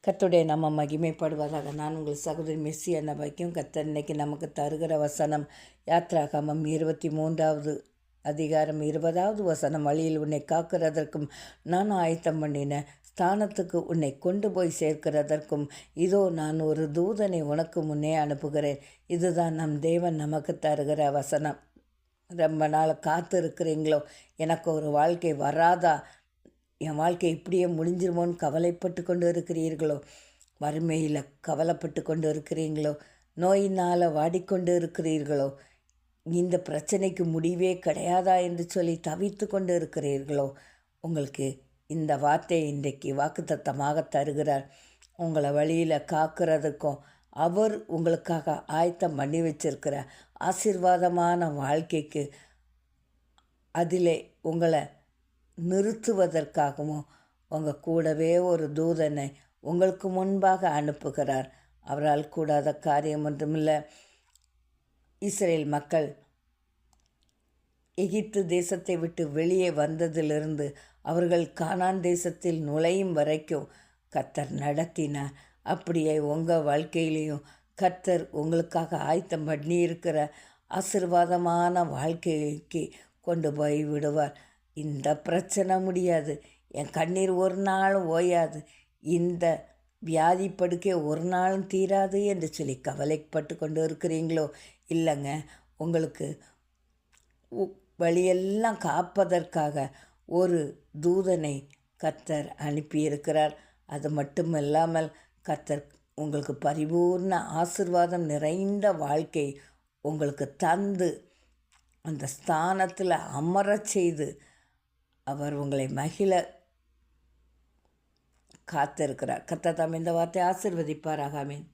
கர்த்தருடைய நம்ம மகிமைப்படுவதாக. நான் உங்கள் சகோதரி மெஸ்ஸி என்ன வைக்கும். கர்த்தர் இன்னைக்கு நமக்கு தருகிற வசனம் யாத்ராகமம் 23வது அதிகாரம் 20வது வசனம். வழியில் உன்னை காக்கிறதற்கும் நான் ஆயத்தம் பண்ணின ஸ்தானத்துக்கு உன்னை கொண்டு போய் சேர்க்கிறதற்கும் இதோ நான் ஒரு தூதனை உனக்கு முன்னே அனுப்புகிறேன். இதுதான் நம் தேவன் நமக்கு தருகிற வசனம். ரொம்ப நாள் காத்து இருக்கிறீங்களோ, எனக்கு ஒரு வாழ்க்கை வராதா, என் வாழ்க்கை இப்படியே முடிஞ்சிருமோன்னு கவலைப்பட்டு கொண்டு இருக்கிறீர்களோ, வறுமையில் கவலைப்பட்டு கொண்டு இருக்கிறீங்களோ, நோயினால் வாடிக்கொண்டு இருக்கிறீர்களோ, இந்த பிரச்சனைக்கு முடிவே கிடையாதா என்று சொல்லி தவித்து கொண்டு இருக்கிறீர்களோ, உங்களுக்கு இந்த வார்த்தையை இன்றைக்கு வாக்குத்தத்தமாக தருகிறார். உங்களை வழியில் காக்கிறதுக்கும் அவர் உங்களுக்காக ஆயத்தம் பண்ணி வச்சிருக்கிற ஆசீர்வாதமான வாழ்க்கைக்கு அதிலே உங்களை நிறுத்துவதற்காகவும் உங்கள் கூடவே ஒரு தூதனை உங்களுக்கு முன்பாக அனுப்புகிறார். அவரால் கூடாத காரியம் ஒன்றுமில்லை. இஸ்ரேல் மக்கள் எகிப்து தேசத்தை விட்டு வெளியே வந்ததிலிருந்து அவர்கள் கானான் தேசத்தில் நுழையும் வரைக்கும் கர்த்தர் நடத்தினார். அப்படியே உங்கள் வாழ்க்கையிலையும் கர்த்தர் உங்களுக்காக ஆயத்தம் பண்ணி இருக்கிற ஆசீர்வாதமான வாழ்க்கைக்கு கொண்டு போய் விடுவார். இந்த பிரச்சனை முடியாது, என் கண்ணீர் ஒரு நாளும் ஓயாது, இந்த வியாதி படுக்கை ஒரு நாளும் தீராது என்று சொல்லி கவலைப்பட்டு கொண்டு இருக்கிறீங்களோ, இல்லைங்க, உங்களுக்கு வழியெல்லாம் காப்பதற்காக ஒரு தூதனை கர்த்தர் அனுப்பியிருக்கிறார். அது மட்டுமல்லாமல் கர்த்தர் உங்களுக்கு பரிபூர்ண ஆசீர்வாதம் நிறைந்த வாழ்க்கை உங்களுக்கு தந்து அந்த ஸ்தானத்தில் அமரச் செய்து அவர் உங்களை மகிழ காத்திருக்கிறார். கர்த்தர் தாம் இந்த வார்த்தை ஆசீர்வதிப்பாராக. ஆமென்.